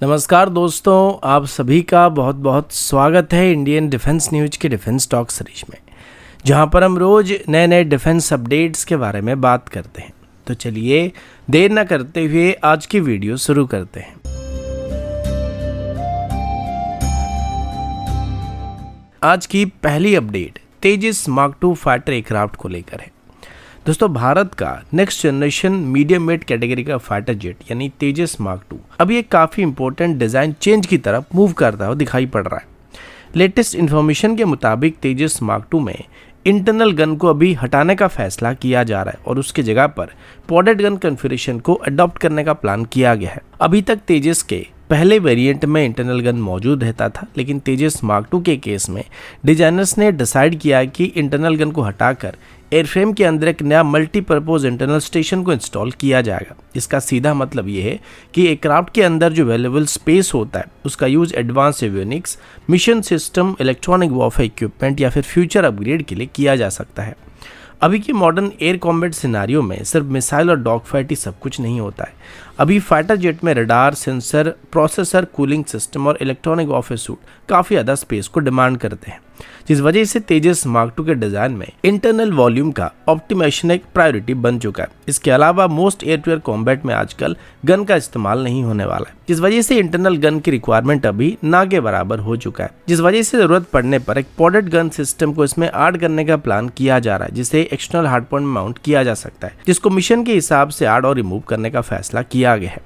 नमस्कार दोस्तों, आप सभी का बहुत बहुत स्वागत है इंडियन डिफेंस न्यूज के डिफेंस टॉक सीरीज में, जहां पर हम रोज नए नए डिफेंस अपडेट्स के बारे में बात करते हैं। तो चलिए देर न करते हुए आज की वीडियो शुरू करते हैं। आज की पहली अपडेट तेजस मार्क 2 फाइटर एयरक्राफ्ट को लेकर है। दोस्तों, भारत का next generation medium weight category का फाइटर जेट यानी तेजस मार्क 2 अभी एक काफ़ी इंपॉर्टेंट डिज़ाइन चेंज की तरफ मूव करता हुआ दिखाई पड़ रहा है। लेटेस्ट इन्फॉर्मेशन के मुताबिक तेजस मार्क 2 में इंटरनल गन को अभी हटाने का फैसला किया जा रहा है और उसके जगह पर पॉडेड गन कन्फिगरेशन को अडॉप्ट करने का प्लान किया गया है। अभी तक तेजस के पहले वेरिएंट में इंटरनल गन मौजूद रहता था, लेकिन तेजस मार्क 2 के केस में डिजाइनर्स ने डिसाइड किया कि इंटरनल गन को हटाकर एयरफ्रेम के अंदर एक नया मल्टीपर्पज इंटरनल स्टेशन को इंस्टॉल किया जाएगा। इसका सीधा मतलब ये है कि एयरक्राफ्ट के अंदर जो अवेलेबल स्पेस होता है उसका use advance avionics, mission system, electronic warfare equipment या फिर फ्यूचर अपग्रेड के लिए किया जा सकता है। अभी के मॉडर्न एयर कॉम्बैट सिनारियो में सिर्फ मिसाइल और डॉग फाइट ही सब कुछ नहीं होता है। अभी फाइटर जेट में radar, sensor, processor, cooling system और इलेक्ट्रॉनिक वॉरफेयर सूट काफ़ी ज़्यादा स्पेस को डिमांड करते हैं, जिस वजह से तेजस मार्क 2 के डिज़ाइन में इंटरनल वॉल्यूम का ऑप्टिमाइजेशन एक प्रायोरिटी बन चुका है। इसके अलावा most air to air combat में आजकल गन का इस्तेमाल नहीं होने वाला है, जिस वजह से इंटरनल गन की रिक्वायरमेंट अभी ना के बराबर हो चुका है, जिस वजह से ज़रूरत पड़ने पर एक पॉडेड गन सिस्टम को इसमें ऐड करने का प्लान किया जा रहा है, जिसे एक्सटर्नल हार्ड पॉइंट माउंट किया जा सकता है, जिसको मिशन के हिसाब से ऐड और रिमूव करने का फैसला किया गया है।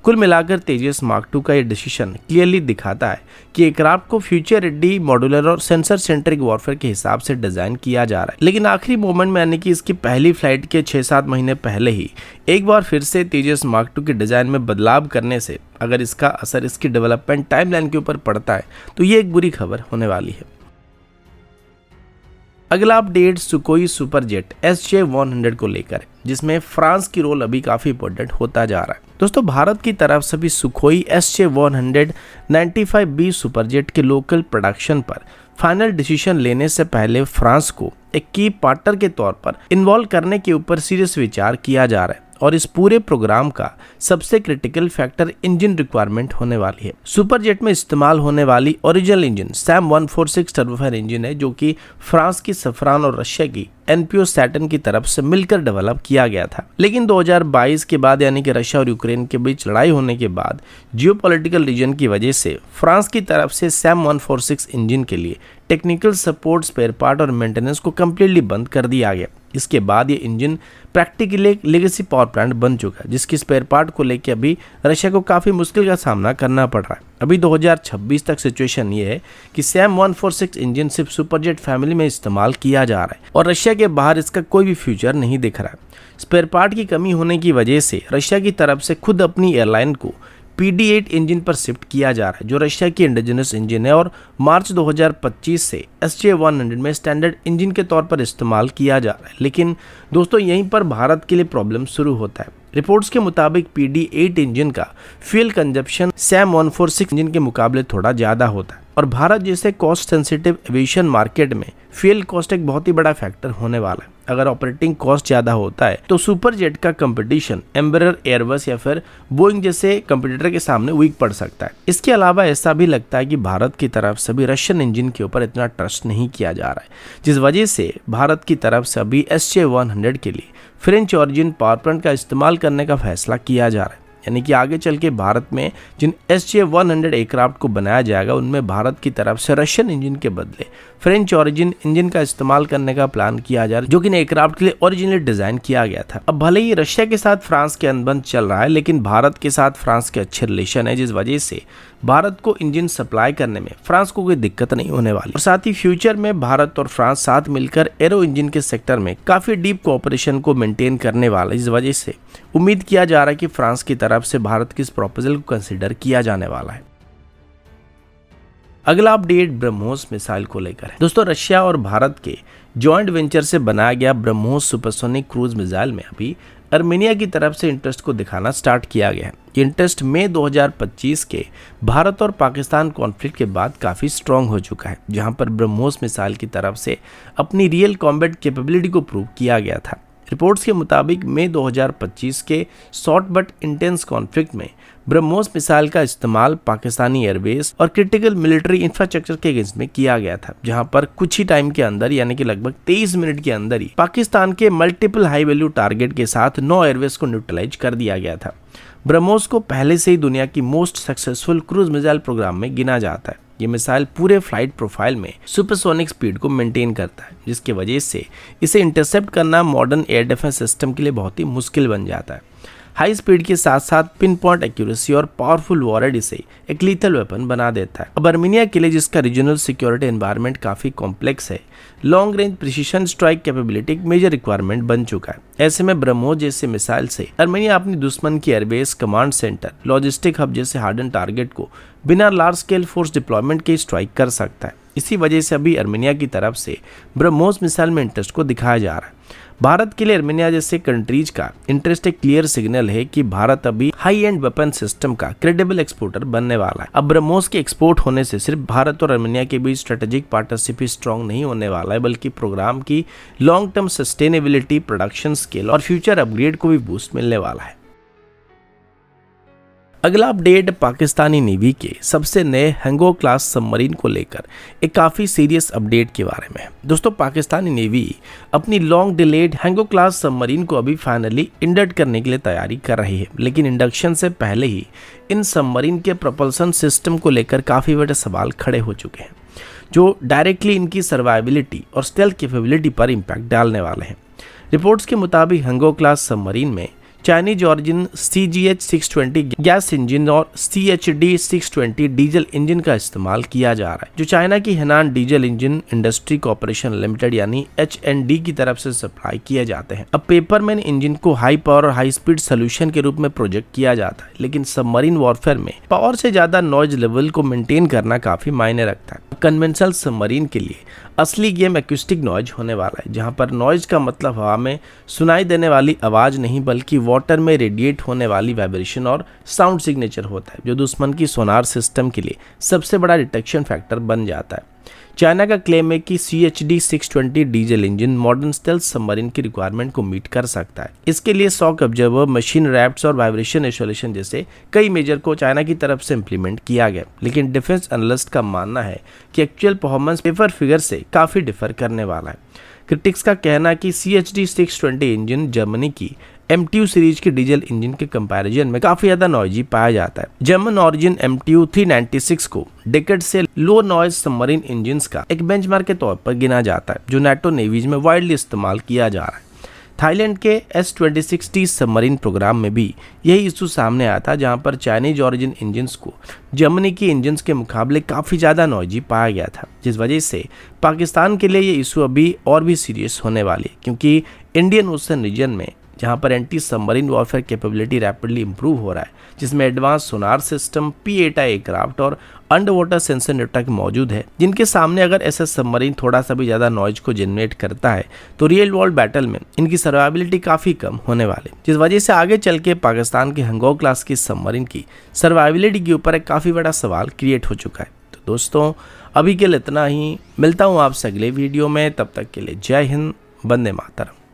कुल मिलाकर तेजस मार्क 2 का ये डिसीजन क्लियरली दिखाता है कि एयरक्राफ्ट को फ्यूचर रेडी, मॉड्यूलर और सेंसर सेंट्रिक वॉरफेयर के हिसाब से डिजाइन किया जा रहा है। लेकिन आखिरी मोमेंट में यानी कि इसकी पहली फ्लाइट के 6-7 महीने पहले ही एक बार फिर से तेजस मार्क 2 के डिजाइन में बदलाव करने से अगर इसका असर इसकी डेवलपमेंट टाइमलाइन के ऊपर पड़ता है तो ये एक बुरी खबर होने वाली है। अगला अपडेट सुकोई सुपर जेट SJ-100 को लेकर है, जिसमें फ्रांस की रोल अभी काफी इंपॉर्टेंट होता जा रहा है। दोस्तों, भारत की तरफ से भी सुकोई SJ-100 95B सुपर जेट के लोकल प्रोडक्शन पर फाइनल डिसीजन लेने से पहले फ्रांस को एक की पार्टनर के तौर पर इन्वॉल्व करने के ऊपर सीरियस विचार किया जा रहा है और इस पूरे प्रोग्राम का सबसे क्रिटिकल फैक्टर इंजन रिक्वायरमेंट होने वाली है। सुपर जेट में इस्तेमाल होने वाली ओरिजिनल इंजन सैम 146 टर्बोफायर इंजन है, जो कि फ्रांस की सफरान और रशिया की NPO सैटर्न की तरफ से मिलकर डेवलप किया गया था। लेकिन 2022 के बाद यानी कि रशिया और यूक्रेन के बीच लड़ाई होने के बाद जियोपॉलिटिकल रीजन की वजह से फ्रांस की तरफ से सैम 146 इंजन के लिए टेक्निकल सपोर्ट, स्पेयर पार्ट और मेंटेनेंस को कम्प्लीटली बंद कर दिया गया। इसके बाद ये इंजन प्रैक्टिकली एक लेगेसी पावर प्लांट बन चुका है, जिसकी स्पेयर पार्ट को लेकर अभी रशिया को काफ़ी मुश्किल का सामना करना पड़ रहा है। अभी 2026 तक सिचुएशन ये है कि सैम 146 इंजन सिर्फ सुपरजेट फैमिली में इस्तेमाल किया जा रहा है और रशिया के बाहर इसका कोई भी फ्यूचर नहीं दिख रहा है। स्पेयर पार्ट की कमी होने की वजह से रशिया की तरफ से खुद अपनी एयरलाइन को PD-8 इंजन पर शिफ्ट किया जा रहा है, जो रशिया की इंडिजिनस इंजन है और मार्च 2025 से SJ-100 में स्टैंडर्ड इंजन के तौर पर इस्तेमाल किया जा रहा है। लेकिन दोस्तों, यहीं पर भारत के लिए प्रॉब्लम शुरू होता है। रिपोर्ट्स के मुताबिक PD-8 इंजन का फ्यूल कंजप्शन सैम 146 इंजन के मुकाबले थोड़ा ज़्यादा होता है और भारत जैसे कॉस्ट सेंसिटिव एविएशन मार्केट में फ्यूल कॉस्ट एक बहुत ही बड़ा फैक्टर होने वाला है। अगर ऑपरेटिंग कॉस्ट ज़्यादा होता है तो सुपर जेट का कंपटीशन एम्बेरर, एयरबस या फिर बोइंग जैसे कंपटीटर के सामने वीक पड़ सकता है। इसके अलावा ऐसा भी लगता है कि भारत की तरफ से भी रशियन इंजन के ऊपर इतना ट्रस्ट नहीं किया जा रहा है, जिस वजह से भारत की तरफ से अभी SJ-100 के लिए फ्रेंच ऑरिजिन पावर प्लांट का इस्तेमाल करने का फैसला किया जा रहा है। यानी कि आगे चल के भारत में जिन SJ-100 एयरक्राफ्ट को बनाया जाएगा उनमें भारत की तरफ से रशियन इंजन के बदले फ्रेंच ऑरिजिन इंजन का इस्तेमाल करने का प्लान किया जा रहा है, जो कि एयरक्राफ्ट के लिए ओरिजिनली डिजाइन किया गया था। अब भले ही रशिया के साथ फ्रांस के अनबन चल रहा है, लेकिन भारत के साथ फ्रांस के अच्छे रिलेशन है, जिस वजह से भारत को इंजन सप्लाई करने में फ्रांस को कोई दिक्कत नहीं होने वाली और साथ ही फ्यूचर में भारत और फ्रांस साथ मिलकर एरो इंजन के सेक्टर में काफी डीप कोऑपरेशन को मेंटेन करने वाला है, इस वजह से उम्मीद किया जा रहा है कि फ्रांस की तरफ से भारत की इस प्रपोजल को कंसीडर किया जाने वाला है। अगला अपडेट ब्रह्मोस मिसाइल को लेकर है। दोस्तों, रशिया और भारत के जॉइंट वेंचर से बनाया गया ब्रह्मोस सुपरसोनिक क्रूज मिसाइल में अभी अर्मेनिया की तरफ से इंटरेस्ट को दिखाना स्टार्ट किया गया है। ये इंटरेस्ट मई 2025 के भारत और पाकिस्तान कॉन्फ्लिक्ट के बाद काफ़ी स्ट्रॉन्ग हो चुका है, जहां पर ब्रह्मोस मिसाइल की तरफ से अपनी रियल कॉम्बैट कैपेबिलिटी को प्रूव किया गया था। रिपोर्ट्स के मुताबिक मई 2025 के शॉर्ट बट इंटेंस कॉन्फ्लिक्ट में ब्रह्मोस मिसाइल का इस्तेमाल पाकिस्तानी एयरबेस और क्रिटिकल मिलिट्री इंफ्रास्ट्रक्चर के अगेंस्ट में किया गया था, जहां पर कुछ ही टाइम के अंदर यानी कि लगभग 23 मिनट के अंदर ही पाकिस्तान के मल्टीपल हाई वैल्यू टारगेट के साथ 9 एयरबेस को न्यूट्रलाइज कर दिया गया था। ब्रह्मोस को पहले से ही दुनिया की most successful cruise missile programme में गिना जाता है। ये मिसाइल पूरे फ्लाइट प्रोफाइल में सुपरसोनिक स्पीड को मेंटेन करता है, जिसकी वजह से इसे इंटरसेप्ट करना मॉडर्न एयर डिफेंस सिस्टम के लिए बहुत ही मुश्किल बन जाता है। हाई स्पीड के साथ साथ पिन पॉइंट एक्यूरेसी और पावरफुल वॉरेड इसे एक लीथल वेपन बना देता है। अब आर्मेनिया के लिए, जिसका रीजनल सिक्योरिटी एनवायरनमेंट काफी कॉम्प्लेक्स है, long range precision strike capability एक मेजर रिक्वायरमेंट बन चुका है। ऐसे में ब्रह्मोस जैसे मिसाइल से आर्मेनिया अपनी दुश्मन की airbase, command centre, logistic hub जैसे हार्डन टारगेट को बिना लार्ज स्केल फोर्स डिप्लॉयमेंट के स्ट्राइक कर सकता है। इसी वजह से अभी आर्मेनिया की तरफ से ब्रह्मोस मिसाइल में इंटरेस्ट को दिखाया जा रहा है। भारत के लिए आर्मेनिया जैसे कंट्रीज का इंटरेस्ट एक क्लियर सिग्नल है कि भारत अभी हाई एंड वेपन सिस्टम का क्रेडिबल एक्सपोर्टर बनने वाला है। अब ब्रह्मोस के एक्सपोर्ट होने से सिर्फ भारत और आर्मेनिया के बीच स्ट्रेटेजिक पार्टनरशिप ही स्ट्रांग नहीं होने वाला है, बल्कि प्रोग्राम की long term sustainability, production scale और फ्यूचर अपग्रेड को भी बूस्ट मिलने वाला है। अगला अपडेट पाकिस्तानी नेवी के सबसे नए हैंगॉक क्लास सबमरीन को लेकर एक काफ़ी सीरियस अपडेट के बारे में। दोस्तों, पाकिस्तानी नेवी अपनी लॉन्ग डिलेड हैंगॉक क्लास सबमरीन को अभी फाइनली इंडक्ट करने के लिए तैयारी कर रही है, लेकिन इंडक्शन से पहले ही इन सबमरीन के प्रोपल्सन सिस्टम को लेकर काफ़ी बड़े सवाल खड़े हो चुके हैं, जो डायरेक्टली इनकी सर्वाइबिलिटी और स्टेल्थ कैपेबिलिटी पर इम्पैक्ट डालने वाले हैं। रिपोर्ट्स के मुताबिक हैंगॉक क्लास सबमरीन में Chinese origin CGH-620 gas engine और CHD-620 डीजल इंजन का इस्तेमाल किया जा रहा है, जो चाइना की Henan diesel engine industry corporation limited यानी HND की तरफ से सप्लाई किए जाते हैं। अब पेपर में इंजन को हाई पावर और हाई स्पीड सोल्यूशन के रूप में प्रोजेक्ट किया जाता है, लेकिन सबमरीन वॉरफेयर में पावर से ज्यादा नॉइज लेवल को मेंटेन करना काफी मायने रखता है। कन्वेंशनल सबमरीन के लिए असली गेम एक्यूस्टिक नॉइज होने वाला है, जहां पर नॉइज का मतलब हवा में सुनाई देने वाली आवाज नहीं, बल्कि वाटर में रेडिएट होने वाली वाइब्रेशन और साउंड सिग्नेचर होता है, जो दुश्मन की सोनार सिस्टम के लिए सबसे बड़ा डिटेक्शन फैक्टर बन जाता है। चाइना का क्लेम है कि CHD-620 diesel engine modern stealth submarine की रिक्वायरमेंट को मीट कर सकता है। इसके लिए शॉक ऑब्जर्वर, मशीन रैप्स और वाइब्रेशन आइसोलेशन जैसे कई मेजर को चाइना की तरफ से इंप्लीमेंट किया गया, लेकिन डिफेंस एनालिस्ट का मानना है कि एक्चुअल परफॉर्मेंस पेपर फिगर से काफी डिफर करने वाला है। क्रिटिक्स का कहना है कि CHD-620 इंजन जर्मनी की MTU सीरीज के डीजल इंजन के कंपैरिजन में काफी ज्यादा नॉइजी पाया जाता है। जर्मन ऑरिजिन MTU 396 को डेकेड से लो नॉइज सबमरीन इंजन्स का एक बेंचमार्क के तौर पर गिना जाता है, जो नाटो नेवीज में वाइडली इस्तेमाल किया जा रहा है। थाईलैंड के S-26T सबमरीन प्रोग्राम में भी यही इशू सामने आया था, जहां पर चाइनीज ऑरिजिन इंजन्स को जर्मनी के इंजन्स के मुकाबले काफ़ी ज़्यादा नॉइजी पाया गया था, जिस वजह से पाकिस्तान के लिए ये इशू अभी और भी सीरियस होने वाली है, क्योंकि इंडियन ओशन रीजन में जहां पर anti submarine warfare capability rapidly improve हो रहा है, जिसमें advance sonar system, P8I aircraft और अंडर वाटर सेंसर नेटवर्क मौजूद है, जिनके सामने अगर ऐसा सबमरीन थोड़ा सा भी ज़्यादा नॉइज को जनरेट करता है तो रियल वर्ल्ड बैटल में इनकी सर्वाइबिलिटी काफ़ी कम होने वाले, जिस वजह से आगे चल के पाकिस्तान के हैंगॉक क्लास की सबमरीन की सर्वाइबिलिटी के ऊपर एक काफ़ी बड़ा सवाल क्रिएट हो चुका है। तो दोस्तों, अभी के लिए इतना ही। मिलता हूँ आपसे अगले वीडियो में, तब तक के लिए जय हिंद, वंदे मातरम।